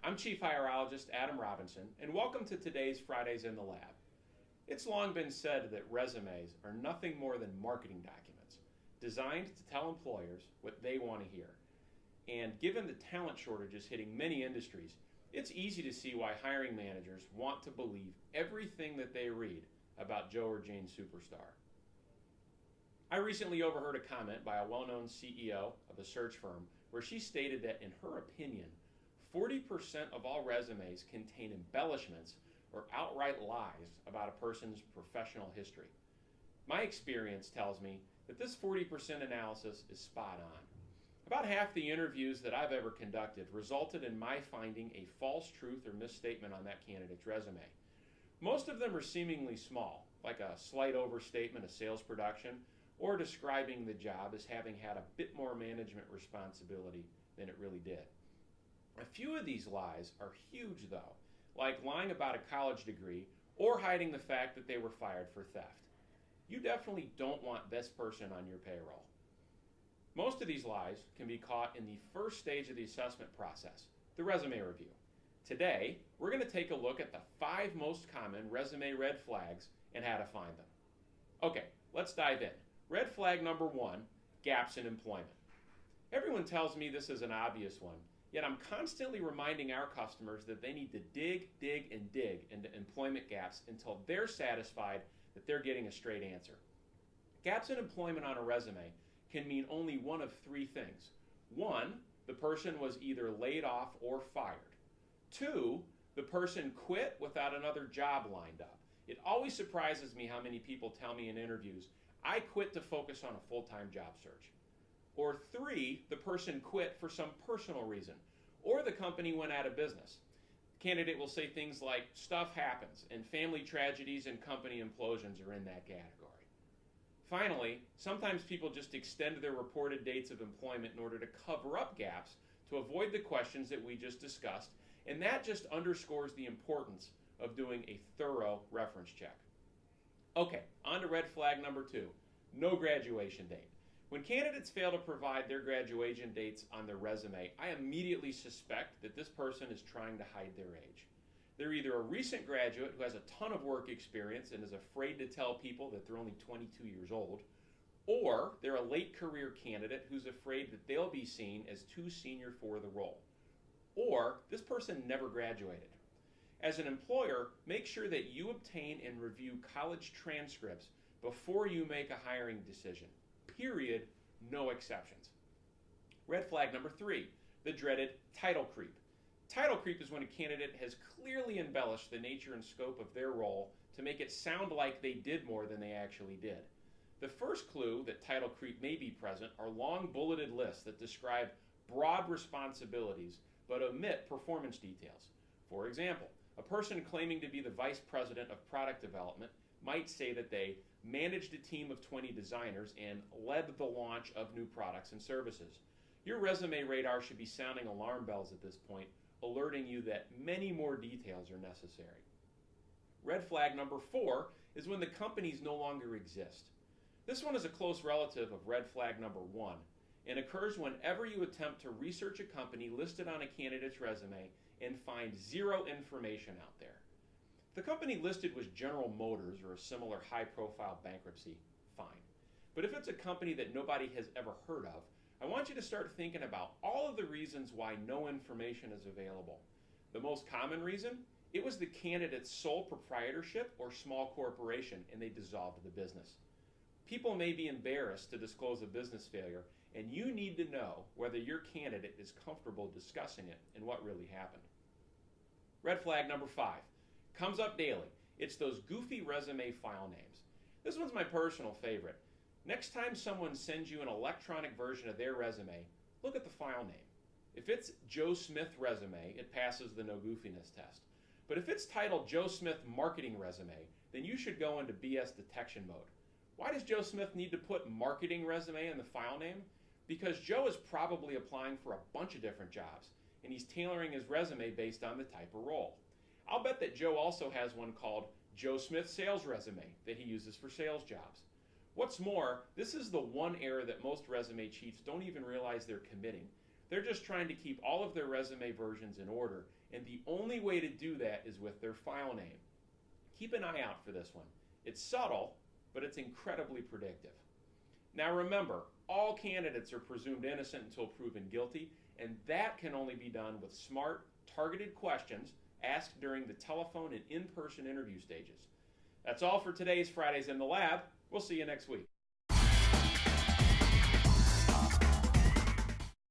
I'm Chief Hireologist Adam Robinson, and welcome to today's Fridays in the Lab. It's long been said that resumes are nothing more than marketing documents, designed to tell employers what they want to hear. And given the talent shortages hitting many industries, it's easy to see why hiring managers want to believe everything that they read about Joe or Jane Superstar. I recently overheard a comment by a well-known CEO of a search firm where she stated that, in her opinion, 40% of all resumes contain embellishments or outright lies about a person's professional history. My experience tells me that this 40% analysis is spot on. About half the interviews that I've ever conducted resulted in my finding a false truth or misstatement on that candidate's resume. Most of them are seemingly small, like a slight overstatement of sales production, or describing the job as having had a bit more management responsibility than it really did. A few of these lies are huge though, like lying about a college degree or hiding the fact that they were fired for theft. You definitely don't want this person on your payroll. Most of these lies can be caught in the first stage of the assessment process, the resume review. Today, we're going to take a look at the 5 most common resume red flags and how to find them. Okay, let's dive in. Red flag number 1, gaps in employment. Everyone tells me this is an obvious one, yet I'm constantly reminding our customers that they need to dig into employment gaps until they're satisfied that they're getting a straight answer. Gaps in employment on a resume can mean only one of 3 things. 1, the person was either laid off or fired. 2, the person quit without another job lined up. It always surprises me how many people tell me in interviews, I quit to focus on a full-time job search. Or 3, the person quit for some personal reason, or the company went out of business. The candidate will say things like, stuff happens, and family tragedies and company implosions are in that category. Finally, sometimes people just extend their reported dates of employment in order to cover up gaps to avoid the questions that we just discussed, and that just underscores the importance of doing a thorough reference check. Okay, on to red flag number 2, no graduation date. When candidates fail to provide their graduation dates on their resume, I immediately suspect that this person is trying to hide their age. They're either a recent graduate who has a ton of work experience and is afraid to tell people that they're only 22 years old, or they're a late career candidate who's afraid that they'll be seen as too senior for the role. Or this person never graduated. As an employer, make sure that you obtain and review college transcripts before you make a hiring decision. Period, no exceptions. Red flag number 3, the dreaded title creep. Title creep is when a candidate has clearly embellished the nature and scope of their role to make it sound like they did more than they actually did. The first clue that title creep may be present are long bulleted lists that describe broad responsibilities but omit performance details. For example, a person claiming to be the vice president of product development might say that they managed a team of 20 designers and led the launch of new products and services. Your resume radar should be sounding alarm bells at this point, alerting you that many more details are necessary. Red flag number 4 is when the companies no longer exist. This one is a close relative of red flag number 1 and occurs whenever you attempt to research a company listed on a candidate's resume and find 0 information out there. If the company listed was General Motors or a similar high-profile bankruptcy, fine. But if it's a company that nobody has ever heard of, I want you to start thinking about all of the reasons why no information is available. The most common reason? It was the candidate's sole proprietorship or small corporation and they dissolved the business. People may be embarrassed to disclose a business failure, and you need to know whether your candidate is comfortable discussing it and what really happened. Red flag number 5 comes up daily. It's those goofy resume file names. This one's my personal favorite. Next time someone sends you an electronic version of their resume, look at the file name. If it's Joe Smith resume, it passes the no goofiness test. But if it's titled Joe Smith marketing resume, then you should go into BS detection mode. Why does Joe Smith need to put marketing resume in the file name? Because Joe is probably applying for a bunch of different jobs, and he's tailoring his resume based on the type of role. I'll bet that Joe also has one called Joe Smith sales resume that he uses for sales jobs. What's more, this is the one error that most resume chiefs don't even realize they're committing. They're just trying to keep all of their resume versions in order and the only way to do that is with their file name. Keep an eye out for this one. It's subtle, but it's incredibly predictive. Now remember, all candidates are presumed innocent until proven guilty, and that can only be done with smart, targeted questions asked during the telephone and in-person interview stages. That's all for today's Fridays in the Lab. We'll see you next week.